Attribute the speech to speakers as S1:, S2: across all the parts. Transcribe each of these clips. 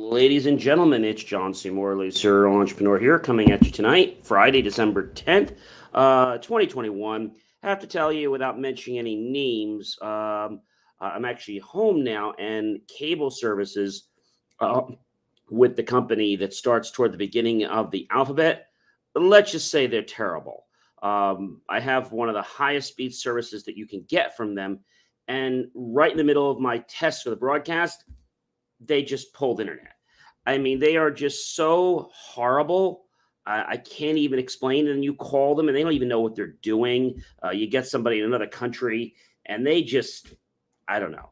S1: Ladies and gentlemen, it's John C. Morley, serial entrepreneur here, coming at you tonight, Friday, December 10th, 2021. I have to tell you, without mentioning any names, I'm actually home now, and cable services uh, with the company that starts toward the beginning of the alphabet, let's just say they're terrible. I have one of the highest speed services that you can get from them, and right in the middle of my test for the broadcast, they just pulled internet. I mean, they are just so horrible. I can't even explain. And you call them, and they don't even know what they're doing. You get somebody in another country, and they just, I don't know.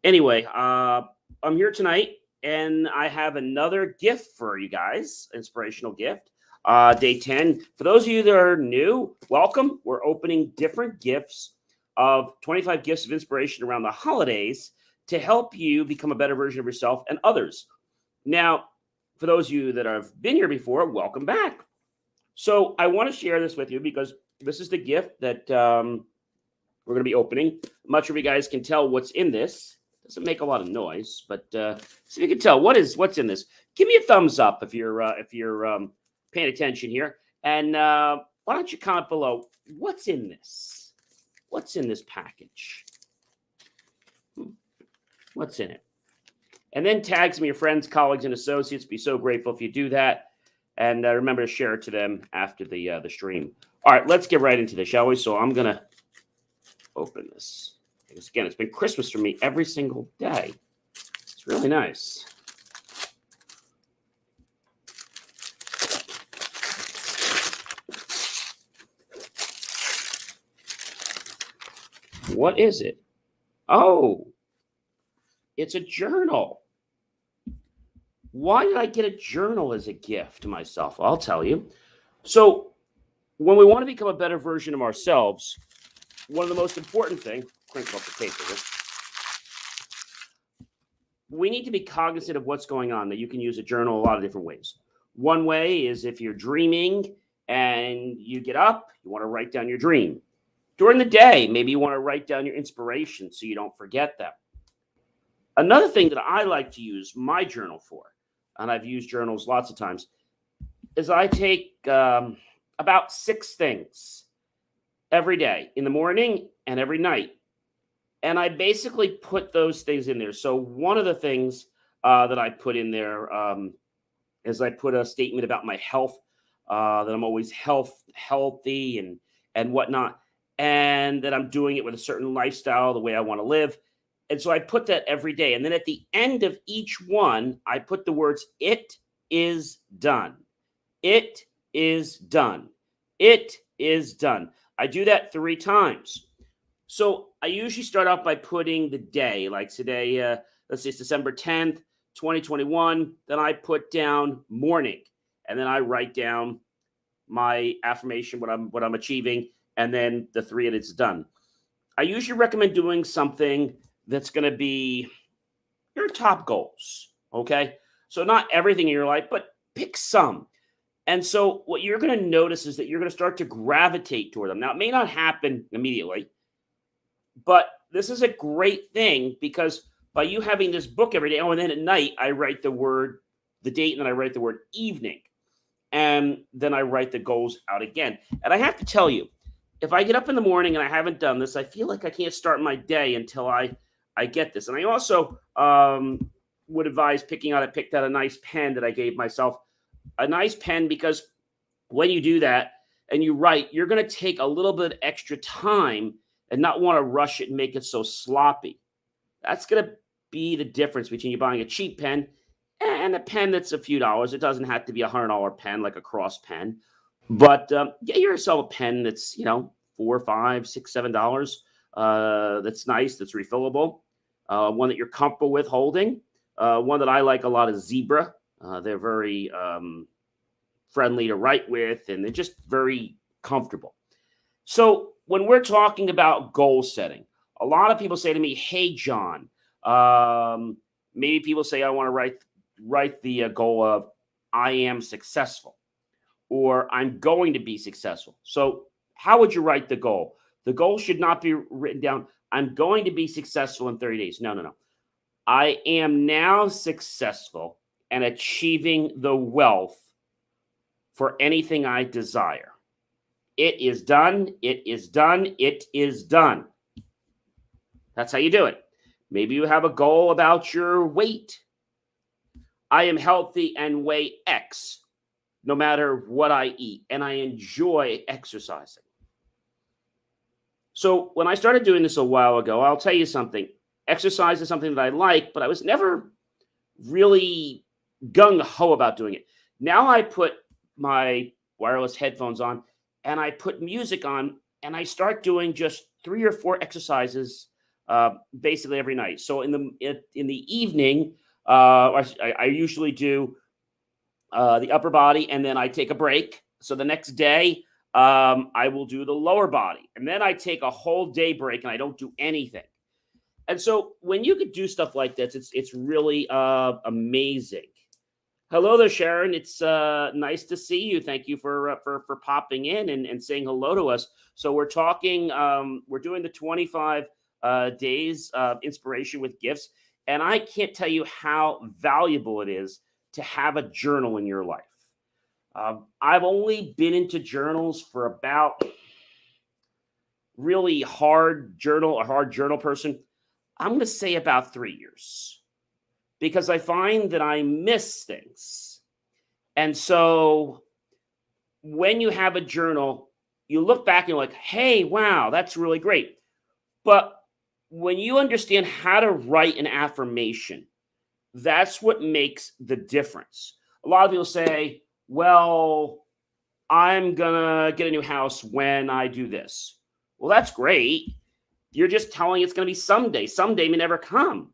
S1: Anyway, I'm here tonight, and I have another gift for you guys, inspirational gift. Day 10. For those of you that are new, welcome. We're opening different gifts of 25 gifts of inspiration around the holidays to help you become a better version of yourself and others. Now, for those of you that have been here before, welcome back. So I want to share this with you because this is the gift that we're going to be opening. I'm not sure if you guys can tell what's in this. It doesn't make a lot of noise, but see if you can tell what's in this. Give me a thumbs up if you're paying attention here, and why don't you comment below what's in this? What's in this package? What's in it? And then tag some of your friends, colleagues, and associates. Be so grateful if you do that. And remember to share it to them after the stream. All right, let's get right into this, shall we? So I'm going to open this. Because, again, it's been Christmas for me every single day. It's really nice. What is it? Oh, it's a journal. Why did I get a journal as a gift to myself? I'll tell you. So when we want to become a better version of ourselves, one of the most important things, crinkle up the paper here, we need to be cognizant of what's going on, that you can use a journal a lot of different ways. One way is if you're dreaming and you get up, you want to write down your dream. During the day, maybe you want to write down your inspiration so you don't forget them. Another thing that I like to use my journal for, and I've used journals lots of times, is I take about 6 things every day, in the morning and every night. And I basically put those things in there. So one of the things that I put in there is I put a statement about my health, that I'm always healthy and whatnot, and that I'm doing it with a certain lifestyle, the way I want to live. And so I put that every day. And then at the end of each one, I put the words, "It is done. It is done. It is done." I do that 3 times. So I usually start out by putting the day, like today, let's say it's December 10th, 2021. Then I put down morning, and then I write down my affirmation, what I'm achieving, and then the 3 and it's done. I usually recommend doing something that's going to be your top goals, okay? So not everything in your life, but pick some. And so what you're going to notice is that you're going to start to gravitate toward them. Now, it may not happen immediately, but this is a great thing because by you having this book every day, and then at night, I write the date, and then I write the word evening. And then I write the goals out again. And I have to tell you, if I get up in the morning and I haven't done this, I feel like I can't start my day until I get this. And I also would advise picked out a nice pen that I gave myself. A nice pen because when you do that and you write, you're going to take a little bit extra time and not want to rush it and make it so sloppy. That's going to be the difference between you buying a cheap pen and a pen that's a few dollars. It doesn't have to be $100 pen like a Cross pen. But get yourself a pen that's, $4, $5, $6, $7. That's nice, that's refillable. One that you're comfortable with holding. One that I like a lot is Zebra. They're very friendly to write with, and they're just very comfortable. So when we're talking about goal setting, a lot of people say to me, "Hey, John," maybe people say, "I want to write the goal of I am successful," or "I'm going to be successful." So how would you write the goal? The goal should not be written down, "I'm going to be successful in 30 days. No. I am now successful and achieving the wealth for anything I desire. It is done. It is done. It is done. That's how you do it. Maybe you have a goal about your weight. I am healthy and weigh X no matter what I eat, and I enjoy exercising. So when I started doing this a while ago, I'll tell you something. Exercise is something that I like, but I was never really gung-ho about doing it. Now I put my wireless headphones on and I put music on and I start doing just 3 or 4 exercises basically every night. So in the evening, I usually do the upper body and then I take a break. So the next day, I will do the lower body and then I take a whole day break and I don't do anything. And so when you could do stuff like this, it's really amazing. Hello there, Sharon. It's nice to see you. Thank you for popping in and saying hello to us. So we're talking. We're doing the 25 days of inspiration with gifts, and I can't tell you how valuable it is to have a journal in your life. I've only been into journals for about really a hard journal person. I'm going to say about 3 years because I find that I miss things. And so when you have a journal, you look back and you're like, hey, wow, that's really great. But when you understand how to write an affirmation, that's what makes the difference. A lot of people say, well, I'm going to get a new house when I do this. Well, that's great. You're just telling it's going to be someday. Someday may never come.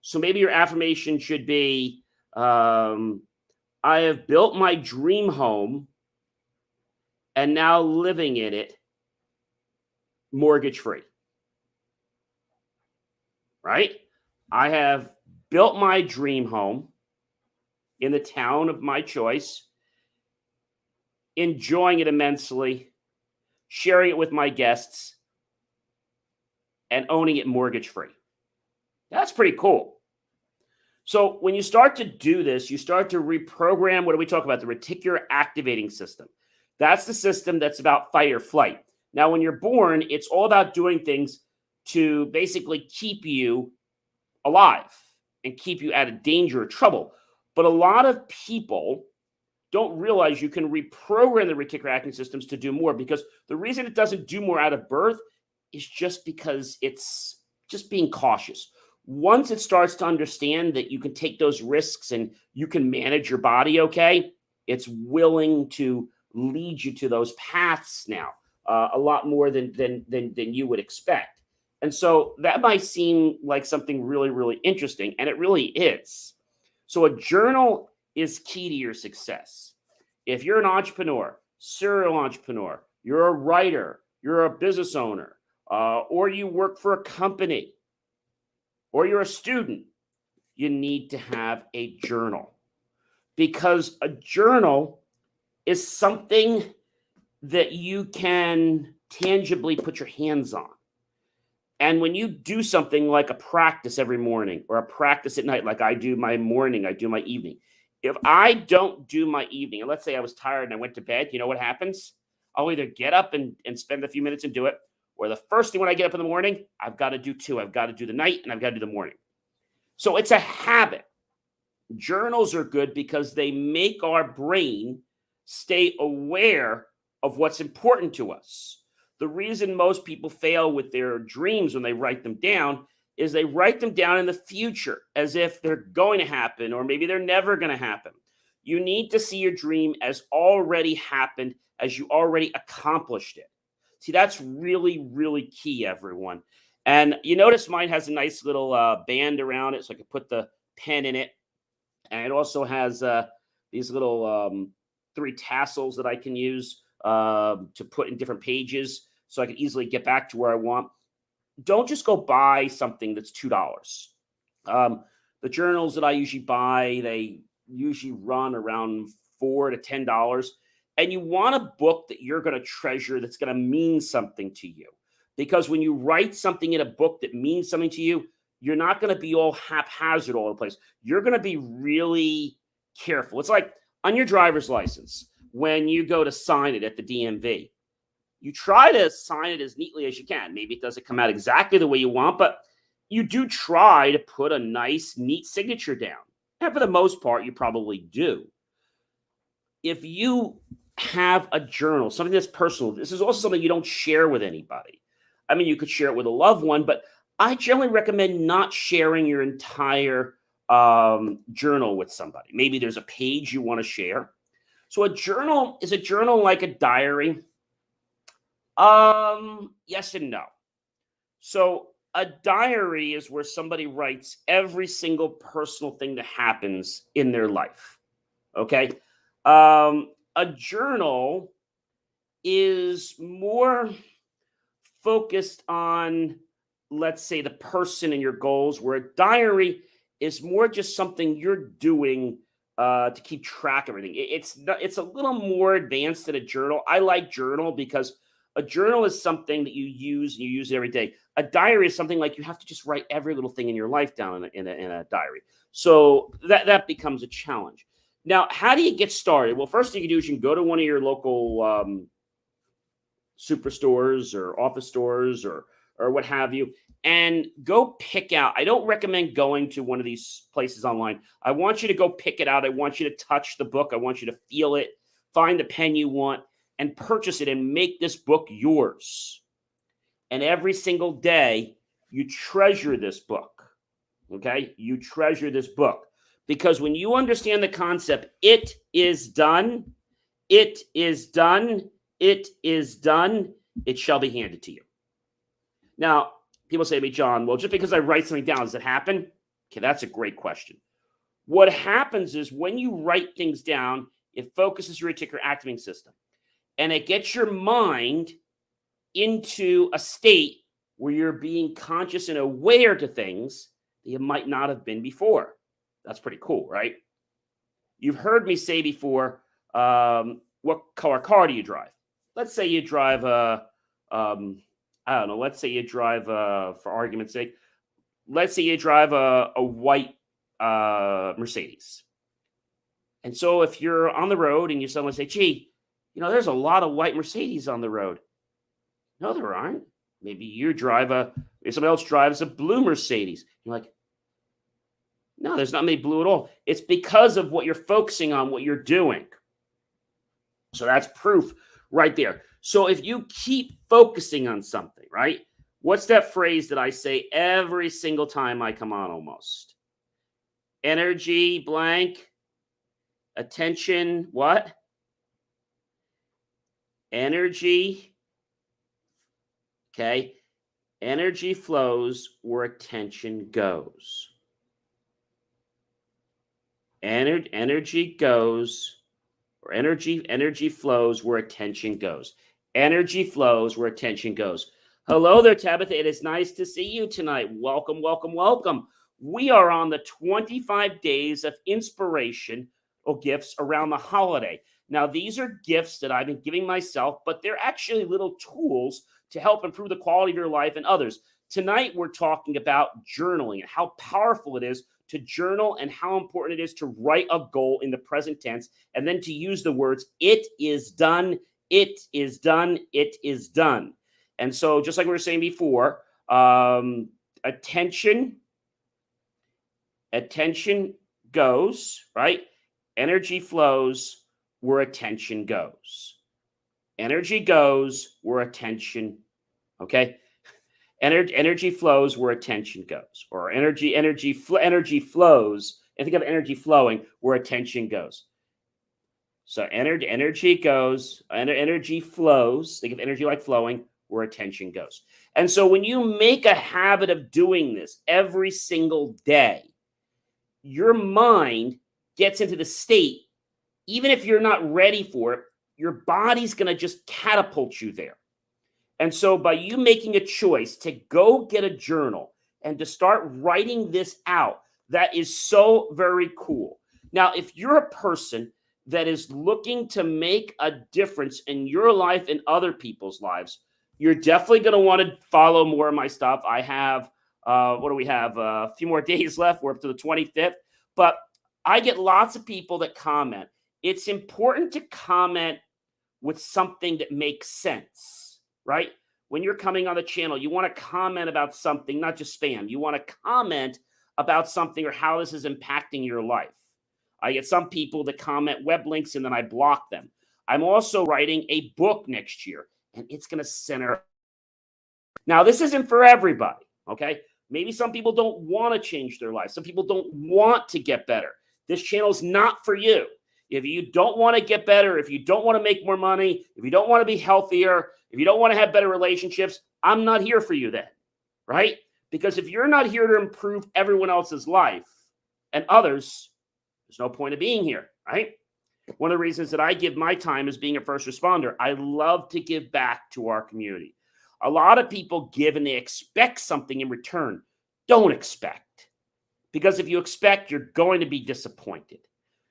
S1: So maybe your affirmation should be, I have built my dream home and now living in it mortgage free. Right? I have built my dream home in the town of my choice, enjoying it immensely, sharing it with my guests, and owning it mortgage free. That's pretty cool. So when you start to do this, you start to reprogram, what do we talk about? The reticular activating system. That's the system that's about fight or flight. Now, when you're born, it's all about doing things to basically keep you alive and keep you out of danger or trouble. But a lot of people don't realize you can reprogram the reticular activating systems to do more, because the reason it doesn't do more out of birth is just because it's just being cautious. Once it starts to understand that you can take those risks and you can manage your body okay, it's willing to lead you to those paths now a lot more than you would expect. And so that might seem like something really, really interesting, and it really is. So a journal is key to your success. If you're an entrepreneur, serial entrepreneur, you're a writer, you're a business owner, or you work for a company, or you're a student, you need to have a journal, because a journal is something that you can tangibly put your hands on. And when you do something like a practice every morning or a practice at night, like I do my morning, I do my evening. If I don't do my evening, and let's say I was tired and I went to bed, you know what happens? I'll either get up and spend a few minutes and do it, or the first thing when I get up in the morning, I've got to do 2. I've got to do the night and I've got to do the morning. So it's a habit. Journals are good because they make our brain stay aware of what's important to us. The reason most people fail with their dreams when they write them down is they write them down in the future as if they're going to happen, or maybe they're never going to happen. You need to see your dream as already happened, as you already accomplished it. See, that's really, really key, everyone. And you notice mine has a nice little band around it, so I can put the pen in it. And it also has these little 3 tassels that I can use to put in different pages, so I can easily get back to where I want. Don't just go buy something that's $2. The journals that I usually buy, they usually run around $4 to $10. And you want a book that you're going to treasure, that's going to mean something to you. Because when you write something in a book that means something to you, you're not going to be all haphazard all over the place. You're going to be really careful. It's like on your driver's license, when you go to sign it at the DMV, you try to sign it as neatly as you can. Maybe it doesn't come out exactly the way you want, but you do try to put a nice, neat signature down. And for the most part, you probably do. If you have a journal, something that's personal, this is also something you don't share with anybody. I mean, you could share it with a loved one, but I generally recommend not sharing your entire journal with somebody. Maybe there's a page you want to share. So a journal, is a journal like a diary? Yes and no. So a diary is where somebody writes every single personal thing that happens in their life. Okay. A journal is more focused on, let's say, the person and your goals, where a diary is more just something you're doing to keep track of everything. It's a little more advanced than a journal. I like journal because a journal is something that you use it every day. A diary is something like you have to just write every little thing in your life down in a diary. So that becomes a challenge. Now, how do you get started? Well, first thing you can do is you can go to one of your local superstores or office stores or what have you, and go pick out. I don't recommend going to one of these places online. I want you to go pick it out. I want you to touch the book. I want you to feel it, find the pen you want, and purchase it and make this book yours. And every single day, you treasure this book. Okay? You treasure this book. Because when you understand the concept, it is done, it is done, it is done, it shall be handed to you. Now, people say to me, John, well, just because I write something down, does it happen? Okay, that's a great question. What happens is when you write things down, it focuses your reticular activating system. And it gets your mind into a state where you're being conscious and aware to things that you might not have been before. That's pretty cool, right? You've heard me say before, what color car do you drive? Let's say you drive I don't know. Let's say you drive, for argument's sake, let's say you drive a white Mercedes. And so if you're on the road and you suddenly say, gee, there's a lot of white Mercedes on the road. No, there aren't. Maybe if somebody else drives a blue Mercedes. You're like, no, there's not many blue at all. It's because of what you're focusing on, what you're doing. So that's proof right there. So if you keep focusing on something, right? What's that phrase that I say every single time I come on almost? Energy, blank, attention, what? Energy. Okay. Energy flows where attention goes. Energy goes, or energy flows where attention goes. Energy flows where attention goes. Hello there, Tabitha. It is nice to see you tonight. Welcome, welcome, welcome. We are on the 25 days of inspiration or gifts around the holiday. Now, these are gifts that I've been giving myself, but they're actually little tools to help improve the quality of your life and others. Tonight, we're talking about journaling and how powerful it is to journal and how important it is to write a goal in the present tense and then to use the words, it is done, it is done, it is done. And so just like we were saying before, attention goes, right? Energy flows where attention goes. Energy goes where attention, okay? Energy flows where attention goes, or energy flows. And think of energy flowing where attention goes. So energy goes, energy flows. Think of energy like flowing where attention goes. And so when you make a habit of doing this every single day, your mind gets into the state, even if you're not ready for it, your body's going to just catapult you there. And so by you making a choice to go get a journal and to start writing this out, that is so very cool. Now, if you're a person that is looking to make a difference in your life and other people's lives, you're definitely going to want to follow more of my stuff. I have, what do we have? A few more days left. We're up to the 25th. But I get lots of people that comment. It's important to comment with something that makes sense, right? When you're coming on the channel, you want to comment about something, not just spam. You want to comment about something or how this is impacting your life. I get some people that comment web links and then I block them. I'm also writing a book next year, and it's going to center. Now, this isn't for everybody, okay? Maybe some people don't want to change their life. Some people don't want to get better. This channel is not for you. If you don't want to get better, if you don't want to make more money, if you don't want to be healthier, if you don't want to have better relationships, I'm not here for you then, right? Because if you're not here to improve everyone else's life and others, there's no point of being here, right? One of the reasons that I give my time as being a first responder, I love to give back to our community. A lot of people give and they expect something in return. Don't expect. Because if you expect, you're going to be disappointed.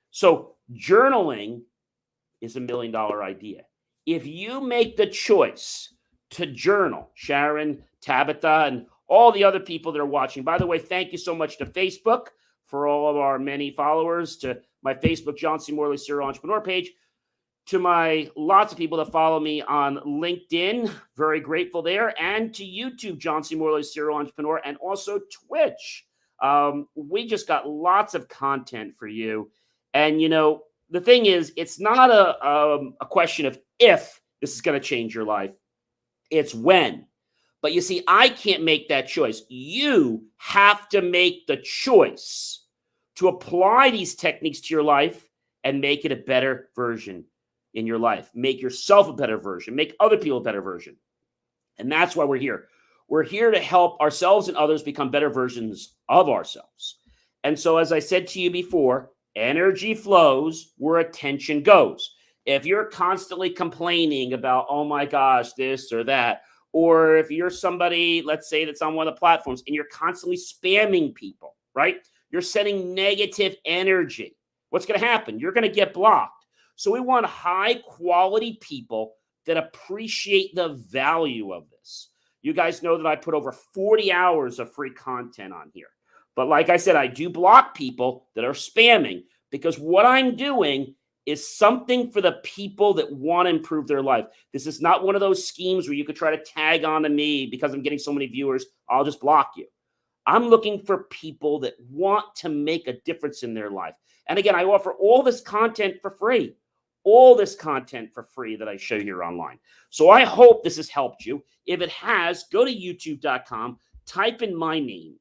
S1: So journaling is $1 million idea. If you make the choice to journal, Sharon, Tabitha, and all the other people that are watching. By the way, thank you so much to Facebook for all of our many followers, to my Facebook, John C. Morley Serial Entrepreneur page, to my lots of people that follow me on LinkedIn, very grateful there, and to YouTube, John C. Morley Serial Entrepreneur, and also Twitch. We just got lots of content for you. And, you know, the thing is, it's not a question of if this is going to change your life. It's when. But you see, I can't make that choice. You have to make the choice to apply these techniques to your life and make it a better version in your life. Make yourself a better version. Make other people a better version. And that's why we're here. We're here to help ourselves and others become better versions of ourselves. And so, as I said to you before, energy flows where attention goes. If you're constantly complaining about, oh my gosh, this or that, or if you're somebody, let's say that's on one of the platforms and you're constantly spamming people, right? You're sending negative energy. What's going to happen? You're going to get blocked. So we want high quality people that appreciate the value of this. You guys know that I put over 40 hours of free content on here. But like I said, I do block people that are spamming because what I'm doing is something for the people that want to improve their life. This is not one of those schemes where you could try to tag on to me because I'm getting so many viewers, I'll just block you. I'm looking for people that want to make a difference in their life. And again, I offer all this content for free. All this content for free that I show here online. So I hope this has helped you. If it has, go to youtube.com, type in my name,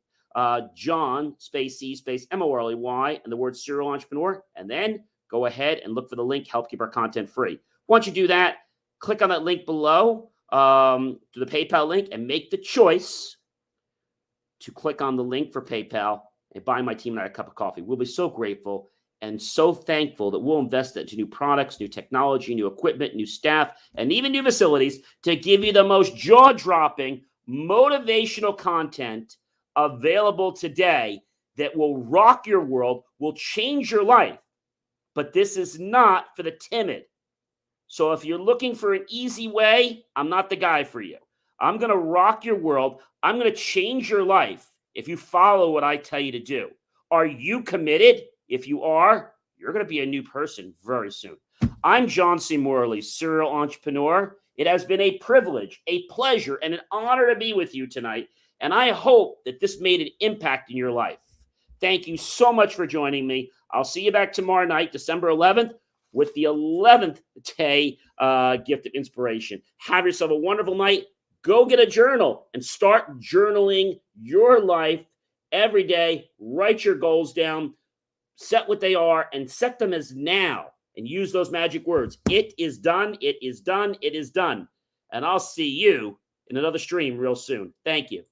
S1: John, space C, space M-O-R-L-E-Y, and the word serial entrepreneur, and then go ahead and look for the link, help keep our content free. Once you do that, click on that link below, to the PayPal link, and make the choice to click on the link for PayPal and buy my team and I a cup of coffee. We'll be so grateful and so thankful that we'll invest into new products, new technology, new equipment, new staff, and even new facilities to give you the most jaw-dropping, motivational content available today that will rock your world, will change your life. But this is not for the timid. So if you're looking for an easy way, I'm not the guy for you. I'm going to rock your world. I'm going to change your life if you follow what I tell you to do. Are you committed? If you are, you're going to be a new person very soon. I'm John C. Morley, serial entrepreneur. It has been a privilege, a pleasure, and an honor to be with you tonight. And I hope that this made an impact in your life. Thank you so much for joining me. I'll see you back tomorrow night, December 11th, with the 11th day gift of inspiration. Have yourself a wonderful night. Go get a journal and start journaling your life every day. Write your goals down. Set what they are and set them as now and use those magic words. It is done. It is done. It is done. And I'll see you in another stream real soon. Thank you.